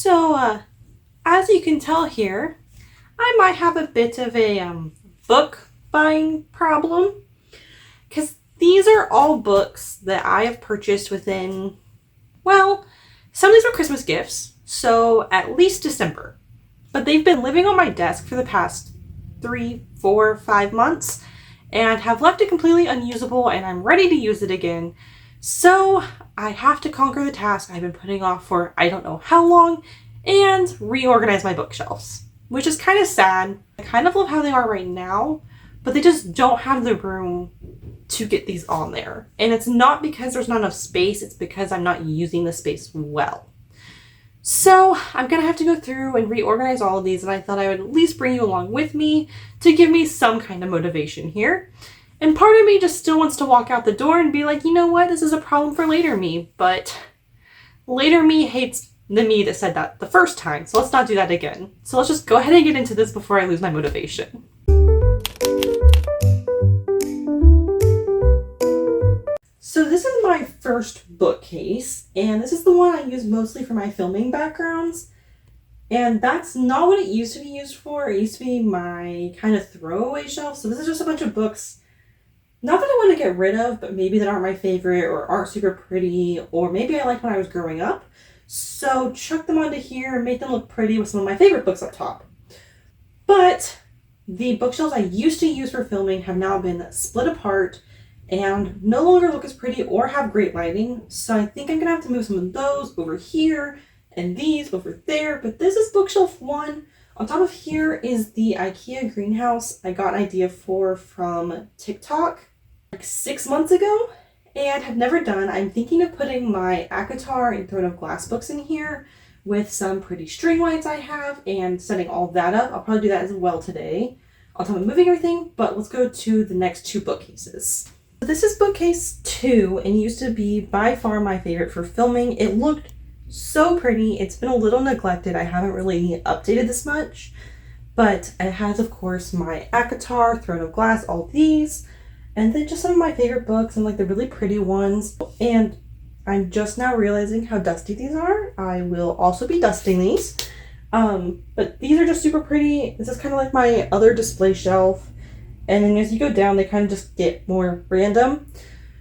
So, as you can tell here, I might have a bit of a book buying problem, because these are all books that I have purchased within, well, some of these were Christmas gifts, so at least December. But they've been living on my desk for the past 3, 4, 5 months and have left it completely unusable, and I'm ready to use it again. So I have to conquer the task I've been putting off for I don't know how long and reorganize my bookshelves, which is kind of sad. I kind of love how they are right now, but they just don't have the room to get these on there. And it's not because there's not enough space, it's because I'm not using the space well. So I'm gonna have to go through and reorganize all of these, and I thought I would at least bring you along with me to give me some kind of motivation here. And part of me just still wants to walk out the door and be like, you know what, this is a problem for later me, but later me hates the me that said that the first time, so let's not do that again. So let's just go ahead and get into this before I lose my motivation. So this is my first bookcase, and this is the one I use mostly for my filming backgrounds. And that's not what it used to be used for. It used to be my kind of throwaway shelf. So this is just a bunch of books, not that I want to get rid of, but maybe that aren't my favorite or aren't super pretty, or maybe I liked when I was growing up. So chuck them onto here and make them look pretty with some of my favorite books up top. But the bookshelves I used to use for filming have now been split apart and no longer look as pretty or have great lighting. So I think I'm gonna have to move some of those over here and these over there. But this is bookshelf 1. On top of here is the Ikea greenhouse I got an idea for from TikTok like 6 months ago and have never done. I'm thinking of putting my ACOTAR and Throne of Glass books in here with some pretty string lights I have and setting all that up. I'll probably do that as well today on top of moving everything, but let's go to the next 2 bookcases. This is bookcase 2 and used to be by far my favorite for filming. It looked so pretty. It's been a little neglected. I haven't really updated this much, but it has, of course, my ACOTAR, Throne of Glass, all these, and then just some of my favorite books and like the really pretty ones. And I'm just now realizing how dusty these are. I will also be dusting these, but these are just super pretty. This is kind of like my other display shelf. And then as you go down, they kind of just get more random.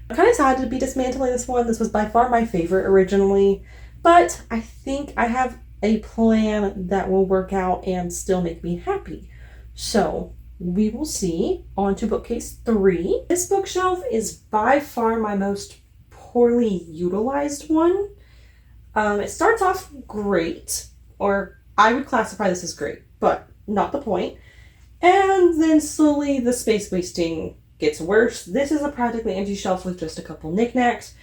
I'm kind of sad to be dismantling this one. This was by far my favorite originally, but I think I have a plan that will work out and still make me happy. So we will see. On to bookcase 3. This bookshelf is by far my most poorly utilized one. It starts off great, or I would classify this as great, but not the point. And then slowly the space wasting gets worse. This is a practically empty shelf with just a couple knickknacks.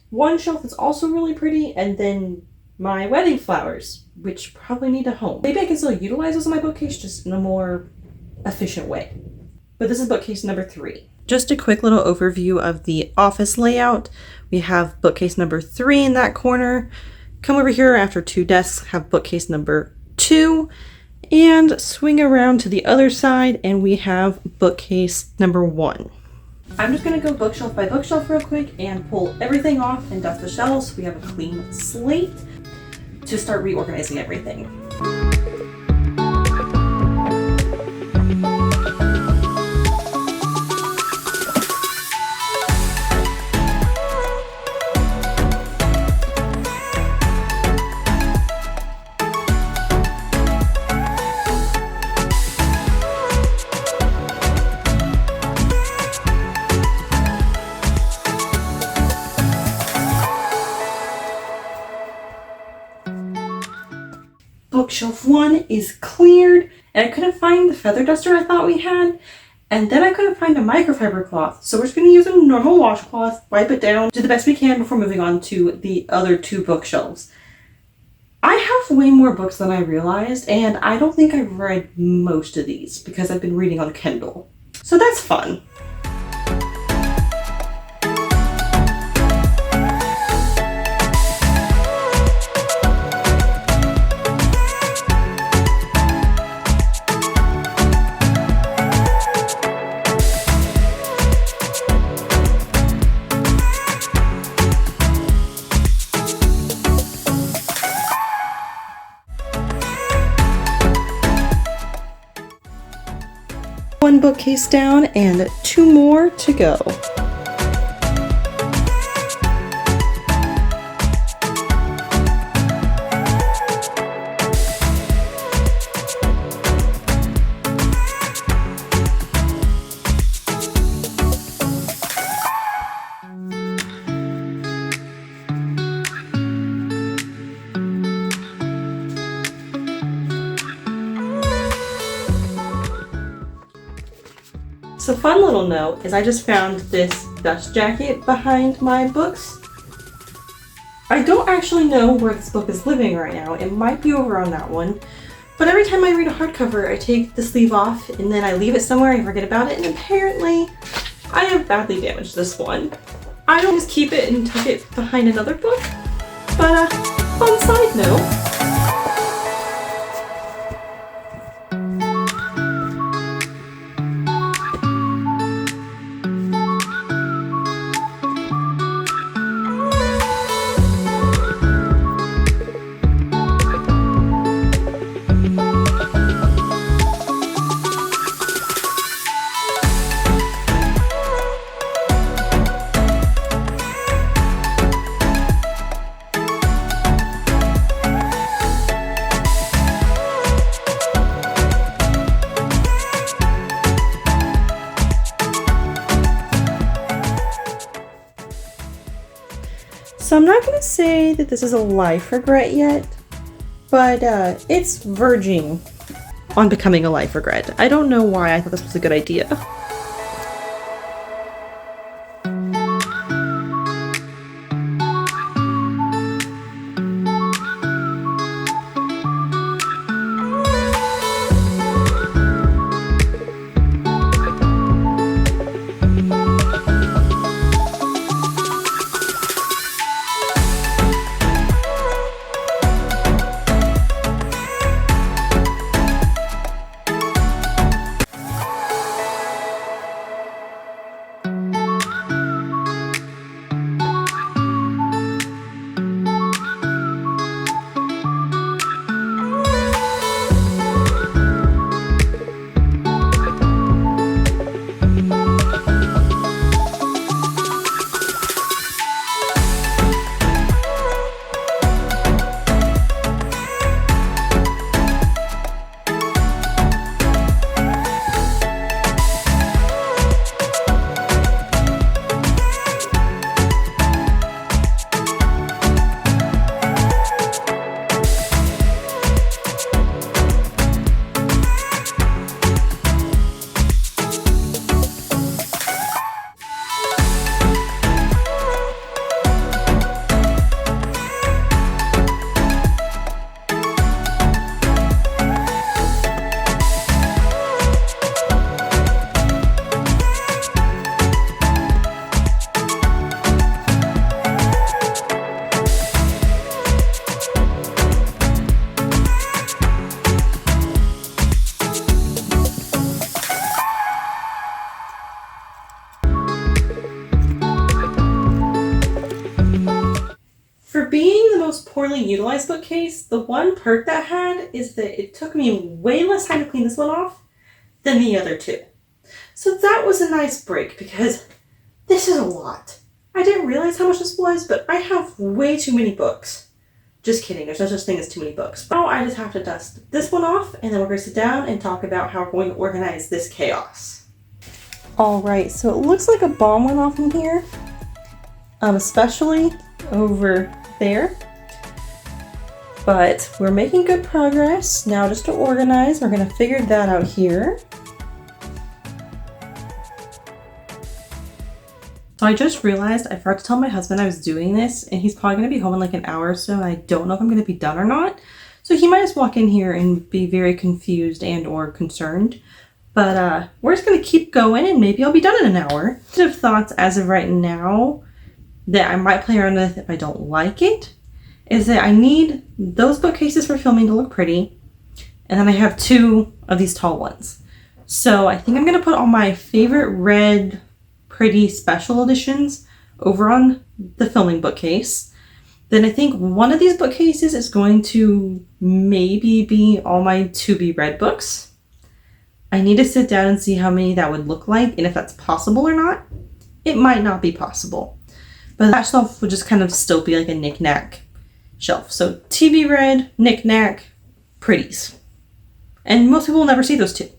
One shelf is also really pretty, and then my wedding flowers, which probably need a home. Maybe I can still utilize those in my bookcase, just in a more efficient way. But this is bookcase number 3. Just a quick little overview of the office layout. We have bookcase number 3 in that corner. Come over here after 2 desks, have bookcase number 2. And swing around to the other side and we have bookcase number 1. I'm just going to go bookshelf by bookshelf real quick and pull everything off and dust the shelves so we have a clean slate to start reorganizing everything. Bookshelf 1 is cleared, and I couldn't find the feather duster I thought we had, and then I couldn't find a microfiber cloth, so we're just going to use a normal washcloth, wipe it down, do the best we can before moving on to the other 2 bookshelves. I have way more books than I realized, and I don't think I've read most of these because I've been reading on Kindle, so that's fun. one bookcase down and 2 more to go. So fun little note is I just found this dust jacket behind my books. I don't actually know where this book is living right now. It might be over on that one. But every time I read a hardcover, I take the sleeve off and then I leave it somewhere and forget about it. And apparently I have badly damaged this one. I don't just keep it and tuck it behind another book. But fun side note. So I'm not going to say that this is a life regret yet, but it's verging on becoming a life regret. I don't know why I thought this was a good idea. For being the most poorly utilized bookcase, the one perk that had is that it took me way less time to clean this one off than the other two. So that was a nice break because this is a lot. I didn't realize how much this was, but I have way too many books. Just kidding, there's no such thing as too many books. Now I just have to dust this one off and then we're going to sit down and talk about how we're going to organize this chaos. Alright, so it looks like a bomb went off in here. Especially over there. But we're making good progress. Now just to organize, we're going to figure that out here. So I just realized I forgot to tell my husband I was doing this, and he's probably going to be home in like an hour or so, and I don't know if I'm going to be done or not. So he might just walk in here and be very confused and or concerned. But we're just going to keep going, and maybe I'll be done in an hour. I have thoughts as of right now that I might play around with if I don't like it, is that I need those bookcases for filming to look pretty, and then I have 2 of these tall ones. So I think I'm going to put all my favorite red pretty special editions over on the filming bookcase. Then I think one of these bookcases is going to maybe be all my to be read books. I need to sit down and see how many that would look like and if that's possible or not. It might not be possible. But that shelf would just kind of still be like a knick-knack shelf. So TV red, knick-knack, pretties. And most people will never see those two.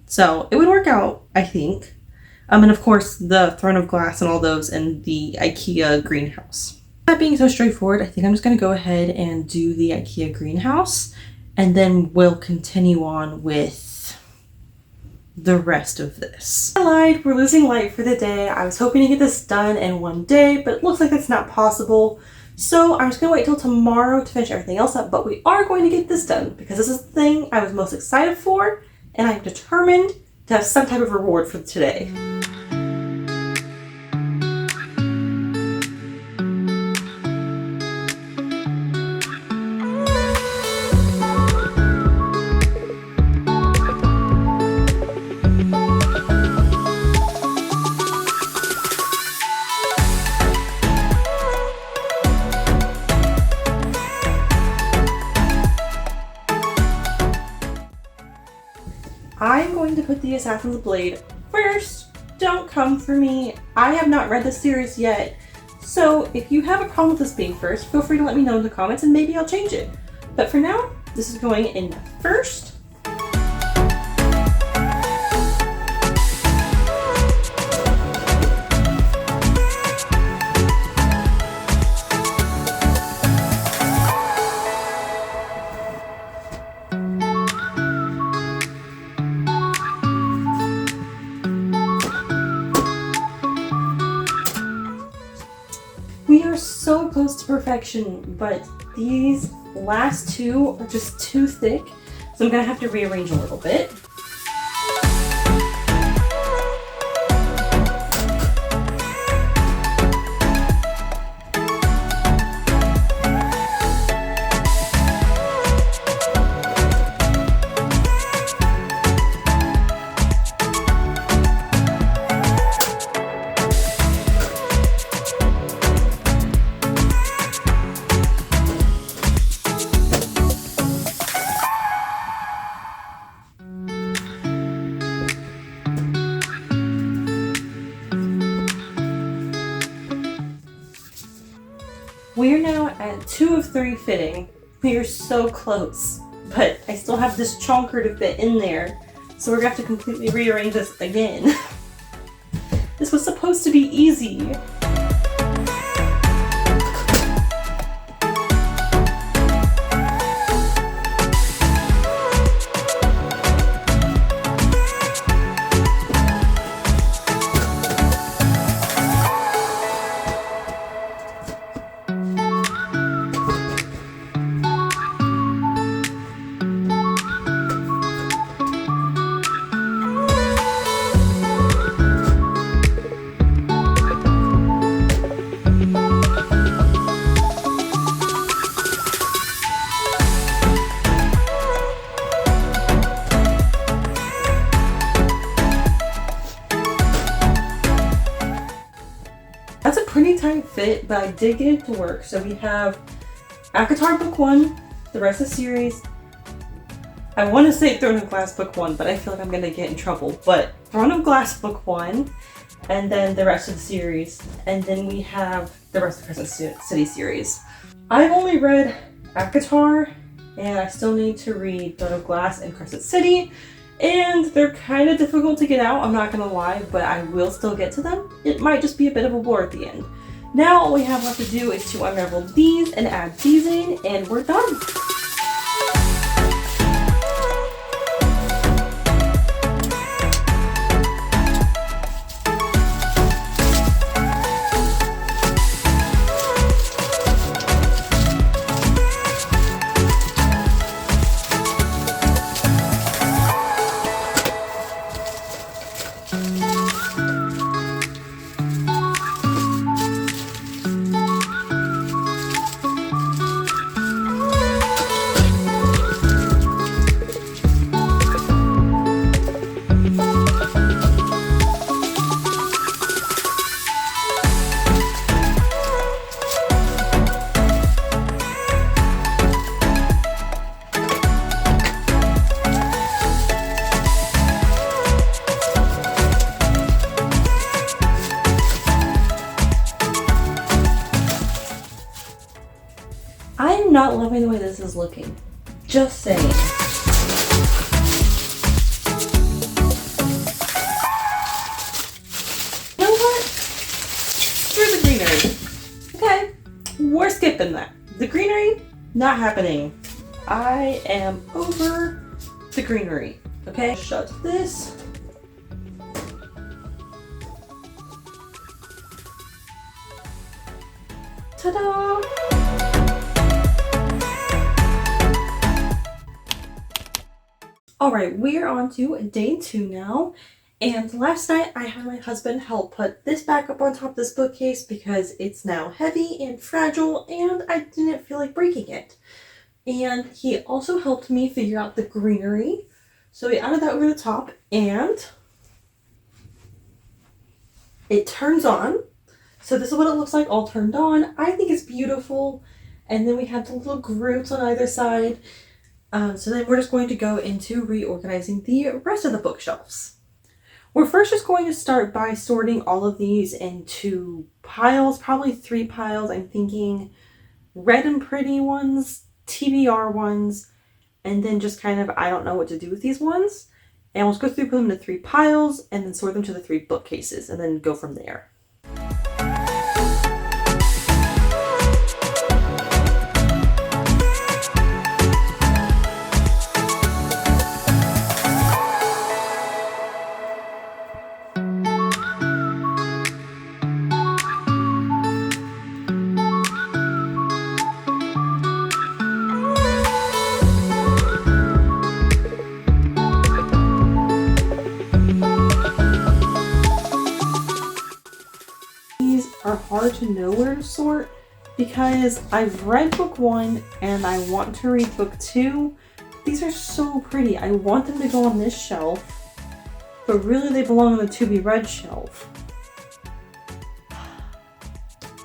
So it would work out, I think. And of course, the throne of glass and all those and the Ikea greenhouse. That being so straightforward, I think I'm just going to go ahead and do the Ikea greenhouse. And then we'll continue on with the rest of this. I lied, we're losing light for the day. I was hoping to get this done in one day, but it looks like that's not possible. So I'm just gonna wait till tomorrow to finish everything else up, but we are going to get this done because this is the thing I was most excited for, and I'm determined to have some type of reward for today. I'm going to put the Assassin's Blade first. Don't come for me. I have not read the series yet. So if you have a problem with this being first, feel free to let me know in the comments and maybe I'll change it. But for now, this is going in first. We are so close to perfection, but these last two are just too thick, so I'm gonna have to rearrange a little bit. We're now at 2 of 3 fitting. We are so close, but I still have this chonker to fit in there, so we're gonna have to completely rearrange this again. This was supposed to be easy. That's a pretty tight fit, but I did get it to work. So we have Avatar Book 1, the rest of the series. I want to say Throne of Glass Book 1, but I feel like I'm going to get in trouble. But Throne of Glass Book 1, and then the rest of the series. And then we have the rest of the Crescent City series. I've only read Avatar, and I still need to read Throne of Glass and Crescent City. And they're kind of difficult to get out, I'm not gonna lie, but I will still get to them. It might just be a bit of a bore at the end. Now all we have left to do is to unravel these and add these in, and we're done. this is looking. Just saying. You know what? Screw the greenery. Okay, we're skipping that. The greenery, not happening. I am over the greenery. Okay, shut this. Ta-da! Alright, we're on to day 2 now. And last night I had my husband help put this back up on top of this bookcase because it's now heavy and fragile and I didn't feel like breaking it. And he also helped me figure out the greenery. So we added that over the top and it turns on. So this is what it looks like all turned on. I think it's beautiful. And then we have the little grooves on either side. So then we're just going to go into reorganizing the rest of the bookshelves. We're first just going to start by sorting all of these into piles, probably 3 piles. I'm thinking red and pretty ones, TBR ones, and then just kind of, I don't know what to do with these ones. And we'll just go through, put them into 3 piles, and then sort them to the 3 bookcases, and then go from there. Are hard to know where to sort because I've read book 1 and I want to read book 2. These are so pretty. I want them to go on this shelf, but really they belong on the to be read shelf.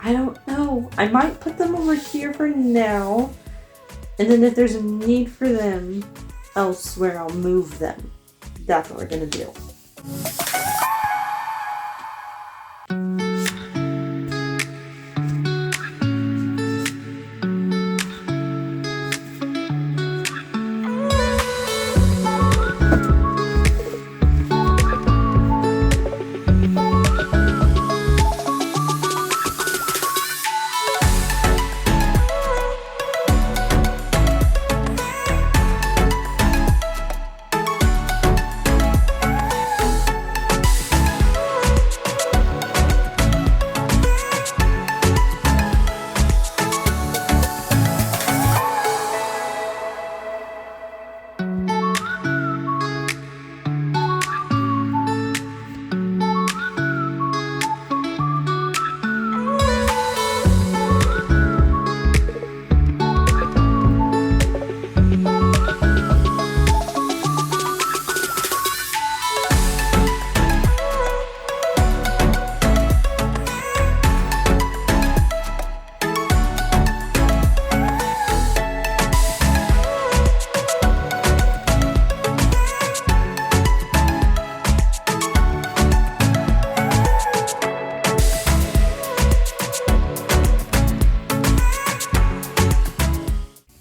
I don't know. I might put them over here for now, and then if there's a need for them elsewhere, I'll move them. That's what we're gonna do.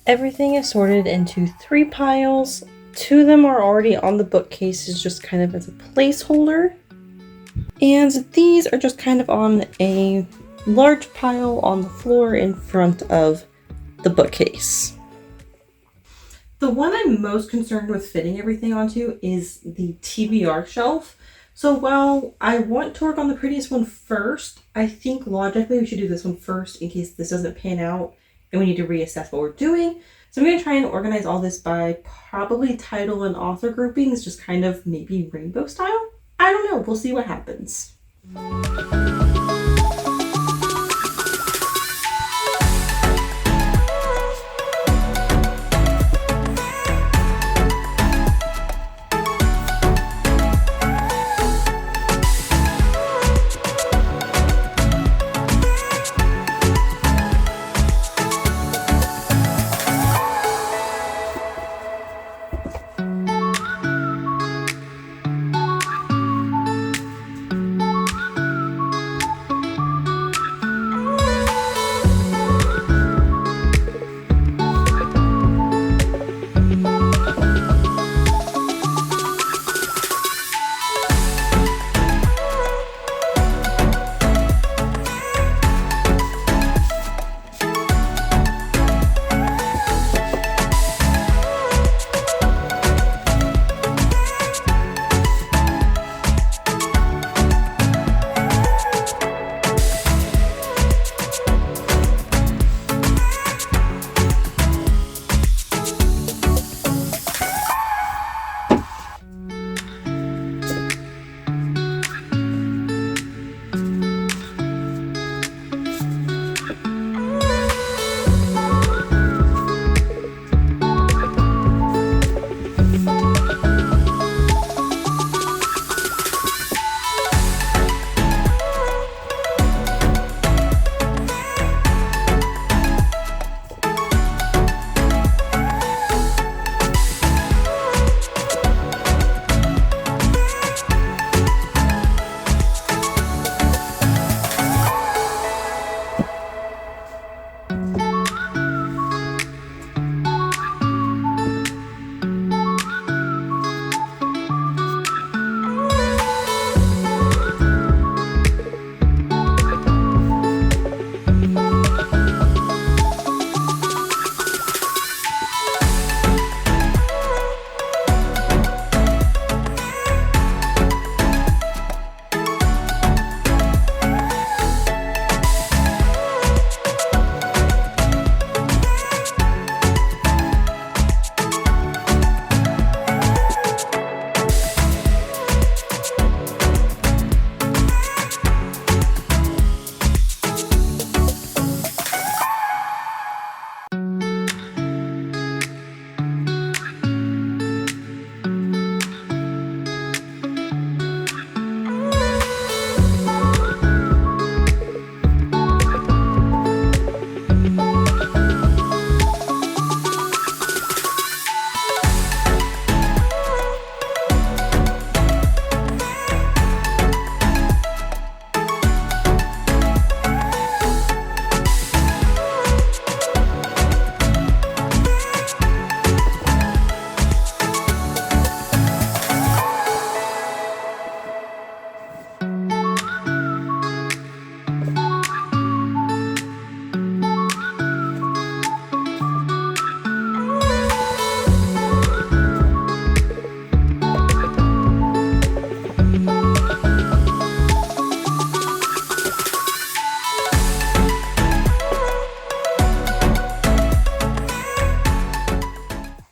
Everything is sorted into 3 piles. 2 of them are already on the bookcases just kind of as a placeholder. And these are just kind of on a large pile on the floor in front of the bookcase. The one I'm most concerned with fitting everything onto is the TBR shelf. So while I want to work on the prettiest one first, I think logically we should do this one first in case this doesn't pan out and we need to reassess what we're doing. So I'm going to try and organize all this by probably title and author groupings, just kind of maybe rainbow style. I don't know. We'll see what happens.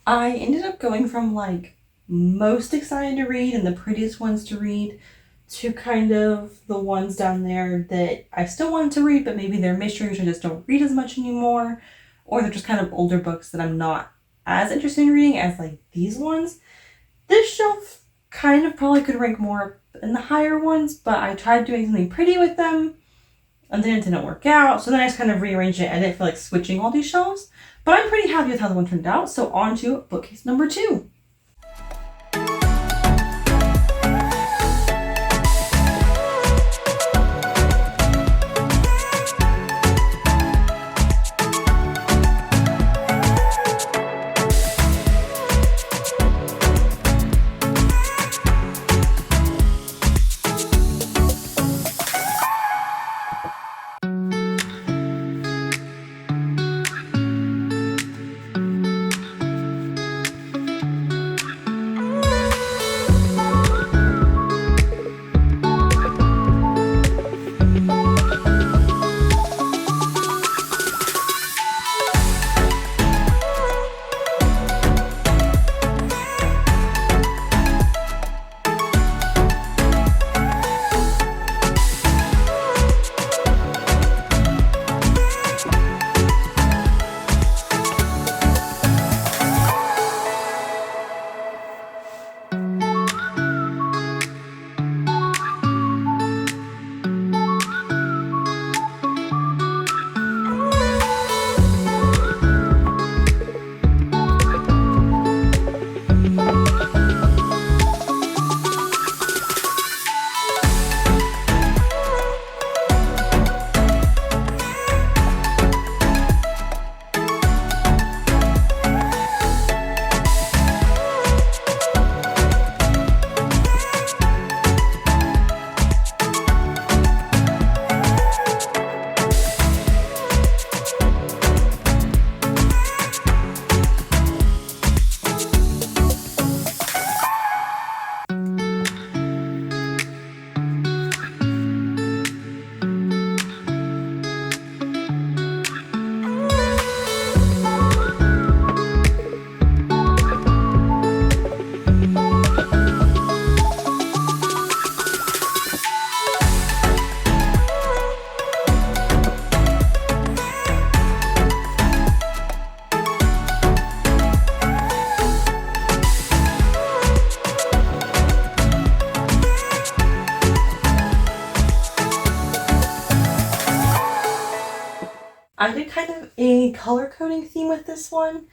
I ended up going from like most excited to read and the prettiest ones to read to kind of the ones down there that I still wanted to read, but maybe they're mysteries I just don't read as much anymore, or they're just kind of older books that I'm not as interested in reading as like these ones. This shelf kind of probably could rank more in the higher ones, but I tried doing something pretty with them and then it didn't work out. So then I just kind of rearranged it. I didn't feel like switching all these shelves, but I'm pretty happy with how the one turned out. So on to bookcase number 2. I did kind of a color coding theme with this one.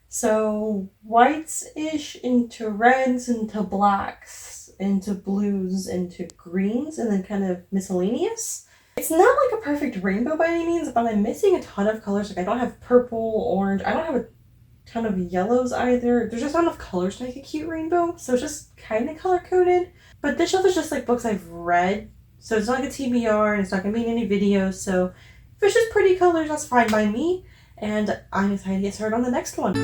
So whites-ish into reds, into blacks, into blues, into greens, and then kind of miscellaneous. It's not like a perfect rainbow by any means, but I'm missing a ton of colors. Like I don't have purple, orange, I don't have a ton of yellows either. There's just not enough colors to make a cute rainbow, so it's just kind of color coded. But this shelf is just like books I've read, so it's not like a TBR and it's not gonna be in any videos, so if it's just pretty colors, that's fine by me. And I'm excited to get started on the next one.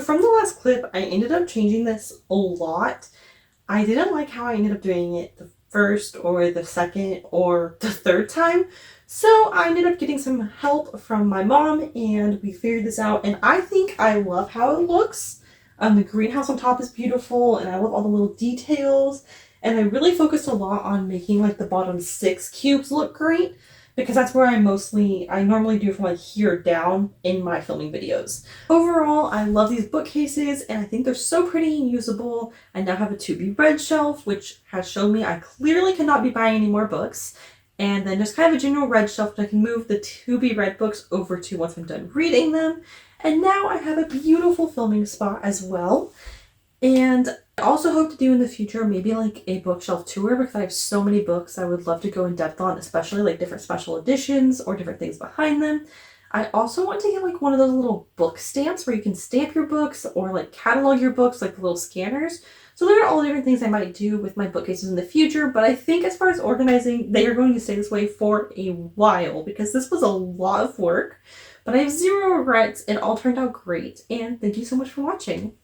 from the last clip, I ended up changing this a lot. I didn't like how I ended up doing it the first or the second or the third time. So I ended up getting some help from my mom and we figured this out, and I think I love how it looks. The greenhouse on top is beautiful and I love all the little details, and I really focused a lot on making like the bottom 6 cubes look great because that's where I normally do from like here down in my filming videos. Overall, I love these bookcases and I think they're so pretty and usable. I now have a to be read shelf, which has shown me I clearly cannot be buying any more books. And then just kind of a general read shelf that I can move the to be read books over to once I'm done reading them. And now I have a beautiful filming spot as well. And I also hope to do in the future maybe like a bookshelf tour because I have so many books I would love to go in depth on, especially like different special editions or different things behind them. I also want to get like one of those little book stamps where you can stamp your books or like catalog your books, like the little scanners. So there are all different things I might do with my bookcases in the future, but I think as far as organizing, they are going to stay this way for a while because this was a lot of work, but I have zero regrets. It all turned out great, and thank you so much for watching.